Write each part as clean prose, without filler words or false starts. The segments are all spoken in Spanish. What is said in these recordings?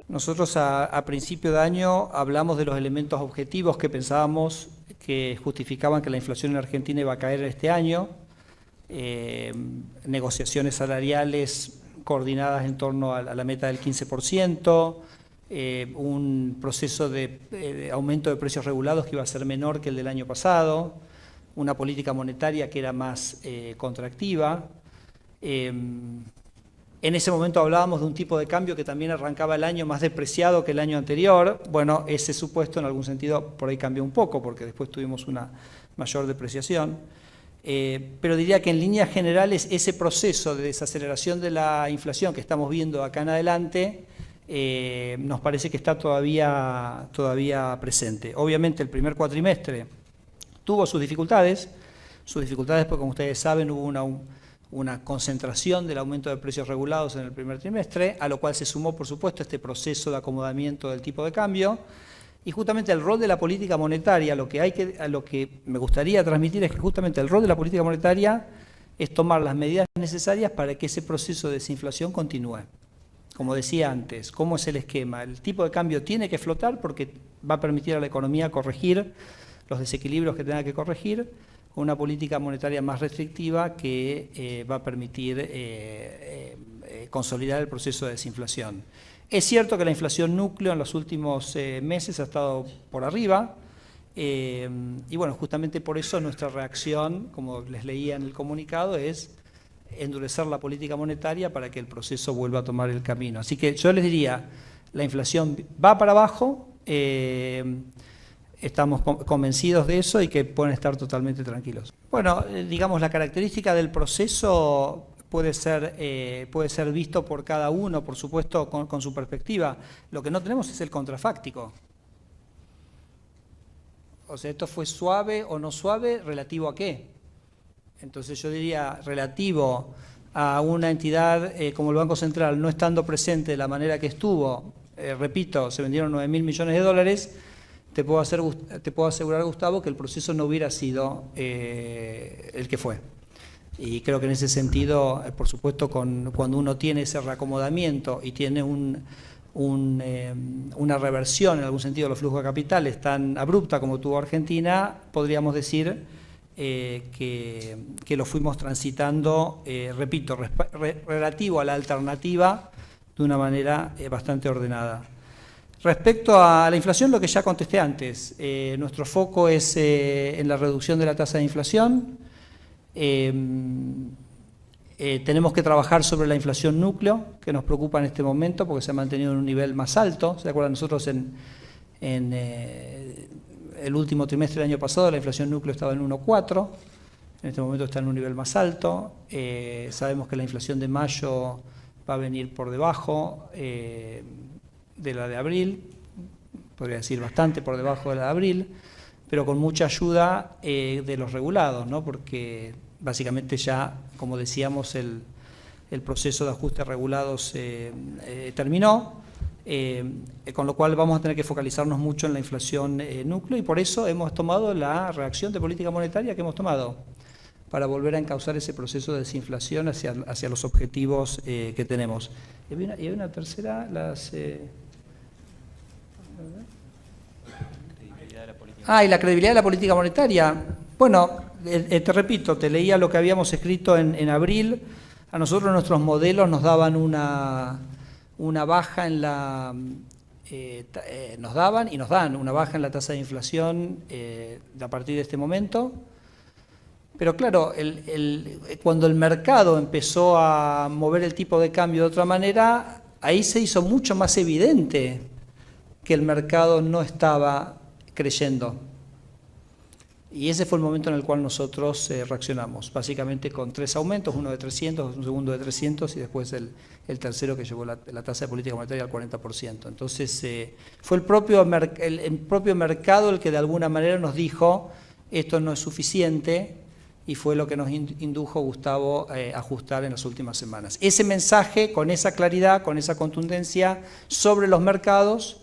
Nosotros a principio de año hablamos de los elementos objetivos que pensábamos que justificaban que la inflación en Argentina iba a caer este año, negociaciones salariales coordinadas en torno a la meta del 15%, un proceso de aumento de precios regulados que iba a ser menor que el del año pasado, una política monetaria que era más contractiva. En ese momento hablábamos de un tipo de cambio que también arrancaba el año más depreciado que el año anterior. Bueno, ese supuesto en algún sentido por ahí cambió un poco porque después tuvimos una mayor depreciación. Pero diría que en líneas generales ese proceso de desaceleración de la inflación que estamos viendo acá en adelante nos parece que está todavía presente. Obviamente el primer cuatrimestre tuvo sus dificultades porque como ustedes saben hubo una concentración del aumento de precios regulados en el primer trimestre, a lo cual se sumó, por supuesto, este proceso de acomodamiento del tipo de cambio. Y justamente el rol de la política monetaria, lo que me gustaría transmitir es que justamente el rol de la política monetaria es tomar las medidas necesarias para que ese proceso de desinflación continúe. Como decía antes, ¿cómo es el esquema? El tipo de cambio tiene que flotar porque va a permitir a la economía corregir los desequilibrios que tenga que corregir, una política monetaria más restrictiva que va a permitir consolidar el proceso de desinflación. Es cierto que la inflación núcleo en los últimos meses ha estado por arriba y bueno, justamente por eso nuestra reacción, como les leía en el comunicado, es endurecer la política monetaria para que el proceso vuelva a tomar el camino. Así que yo les diría, la inflación va para abajo, estamos convencidos de eso y que pueden estar totalmente tranquilos. Bueno, digamos, la característica del proceso puede ser visto por cada uno, por supuesto, con su perspectiva. Lo que no tenemos es el contrafáctico. O sea, ¿esto fue suave o no suave? ¿Relativo a qué? Entonces yo diría, relativo a una entidad como el Banco Central no estando presente de la manera que estuvo, repito, se vendieron 9.000 millones de dólares, te puedo asegurar, Gustavo, que el proceso no hubiera sido el que fue. Y creo que en ese sentido, por supuesto, cuando uno tiene ese reacomodamiento y tiene una reversión en algún sentido de los flujos de capitales tan abrupta como tuvo Argentina, podríamos decir que lo fuimos transitando, repito, relativo a la alternativa de una manera bastante ordenada. Respecto a la inflación, lo que ya contesté antes, nuestro foco es en la reducción de la tasa de inflación. Tenemos que trabajar sobre la inflación núcleo, que nos preocupa en este momento porque se ha mantenido en un nivel más alto. ¿Se acuerdan? Nosotros en el último trimestre del año pasado la inflación núcleo estaba en 1,4, en este momento está en un nivel más alto. Sabemos que la inflación de mayo va a venir por debajo de la de abril, podría decir bastante por debajo de la de abril, pero con mucha ayuda de los regulados, ¿no? Porque básicamente ya, como decíamos, el proceso de ajuste regulados terminó, con lo cual vamos a tener que focalizarnos mucho en la inflación núcleo y por eso hemos tomado la reacción de política monetaria que hemos tomado para volver a encauzar ese proceso de desinflación hacia los objetivos que tenemos. Y hay una tercera, y la credibilidad de la política monetaria. Bueno, te repito, te leía lo que habíamos escrito en abril. A nosotros nuestros modelos nos daban una baja en la... nos daban y nos dan una baja en la tasa de inflación a partir de este momento. Pero claro, cuando el mercado empezó a mover el tipo de cambio de otra manera, ahí se hizo mucho más evidente que el mercado no estaba creyendo. Y ese fue el momento en el cual nosotros reaccionamos, básicamente con 3 aumentos, uno de 300, un segundo de 300 y después el tercero que llevó la tasa de política monetaria al 40%. Entonces fue el propio mercado el que de alguna manera nos dijo esto no es suficiente y fue lo que nos indujo, Gustavo, a ajustar en las últimas semanas. Ese mensaje, con esa claridad, con esa contundencia sobre los mercados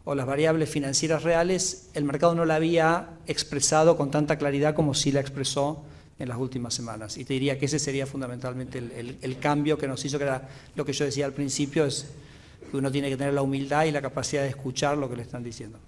o las variables financieras reales, el mercado no la había expresado con tanta claridad como sí la expresó en las últimas semanas. Y te diría que ese sería fundamentalmente el cambio que nos hizo, que era lo que yo decía al principio, es que uno tiene que tener la humildad y la capacidad de escuchar lo que le están diciendo.